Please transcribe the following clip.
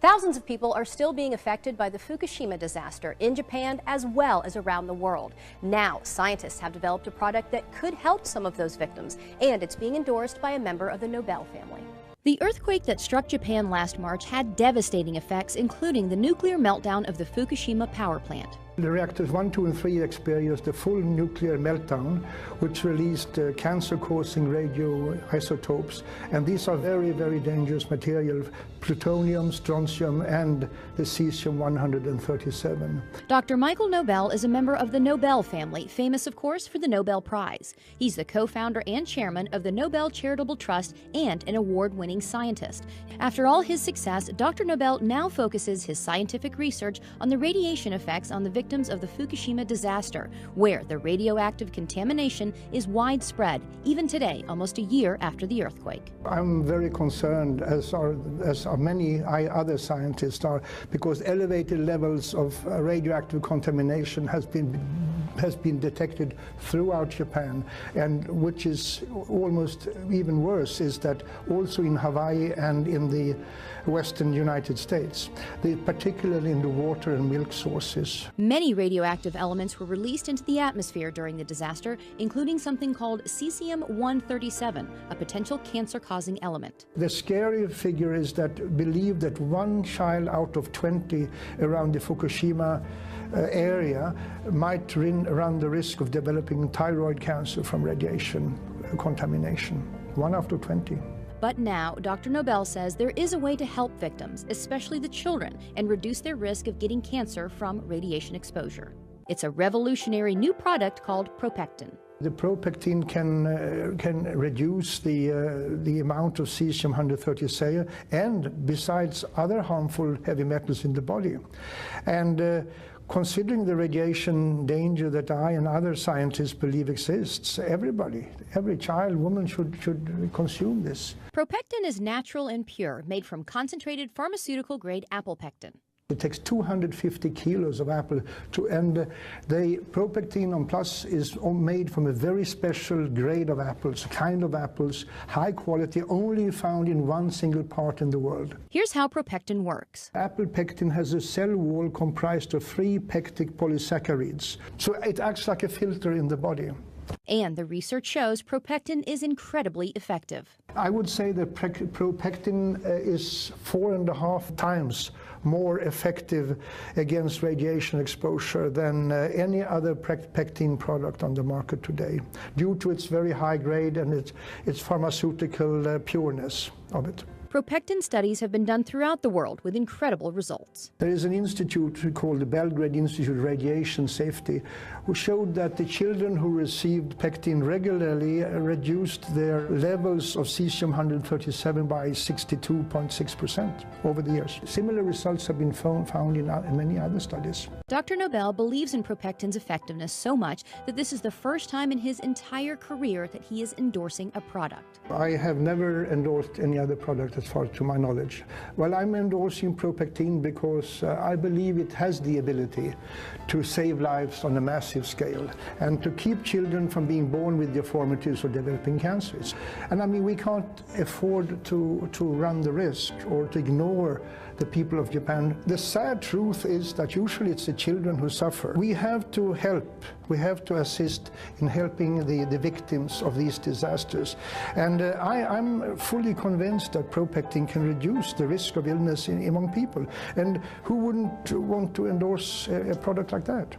Thousands of people are still being affected by the Fukushima disaster in Japan as well as around the world. Now, scientists have developed a product that could help some of those victims, and it's being endorsed by a member of the Nobel family. The earthquake that struck Japan last March had devastating effects, including the nuclear meltdown of the Fukushima power plant. The reactors 1, 2, and 3 experienced a full nuclear meltdown, which released cancer-causing radioisotopes. And these are very, very dangerous material, plutonium, strontium, and the cesium-137. Dr. Michael Nobel is a member of the Nobel family, famous, of course, for the Nobel Prize. He's the co-founder and chairman of the Nobel Charitable Trust and an award-winning scientist. After all his success, Dr. Nobel now focuses his scientific research on the radiation effects on the victims of the Fukushima disaster, where the radioactive contamination is widespread, even today, almost a year after the earthquake. I'm very concerned, as are many other scientists are, because elevated levels of radioactive contamination has been detected throughout Japan, and which is almost even worse is that also in Hawaii and in the western United States, particularly in the water and milk sources. Many radioactive elements were released into the atmosphere during the disaster, including something called cesium-137, a potential cancer-causing element. The scary figure is that believe that 1 child out of 20 around the Fukushima area might run the risk of developing thyroid cancer from radiation contamination. 1 out of 20. But now, Dr. Nobel says there is a way to help victims, especially the children, and reduce their risk of getting cancer from radiation exposure. It's a revolutionary new product called ProPectin. The ProPectin can reduce the amount of cesium-137 and besides other harmful heavy metals in the body. And considering the radiation danger that I and other scientists believe exists, every child, woman should consume this. ProPectin is natural and pure, made from concentrated pharmaceutical-grade apple pectin. It takes 250 kilos of apple and the ProPectin on Plus is made from a very special grade of apples, kind of apples, high quality, only found in one single part in the world. Here's how ProPectin works. Apple pectin has a cell wall comprised of 3 pectic polysaccharides, so it acts like a filter in the body. And the research shows ProPectin is incredibly effective. I would say that ProPectin is 4.5 times more effective against radiation exposure than any other pectin product on the market today, due to its very high grade and its pharmaceutical pureness of it. ProPectin studies have been done throughout the world with incredible results. There is an institute called the Belgrade Institute of Radiation Safety, who showed that the children who received pectin regularly reduced their levels of cesium-137 by 62.6% over the years. Similar results have been found in many other studies. Dr. Nobel believes in ProPectin's effectiveness so much that this is the first time in his entire career that he is endorsing a product. I have never endorsed any other product as far to my knowledge. Well, I'm endorsing ProPectin because I believe it has the ability to save lives on a massive scale and to keep children from being born with deformities or developing cancers. And I mean, we can't afford to run the risk or to ignore the people of Japan. The sad truth is that usually it's the children who suffer. We have to help, we have to assist in helping the victims of these disasters. And I'm fully convinced that ProPectin can reduce the risk of illness among people. And who wouldn't want to endorse a product like that?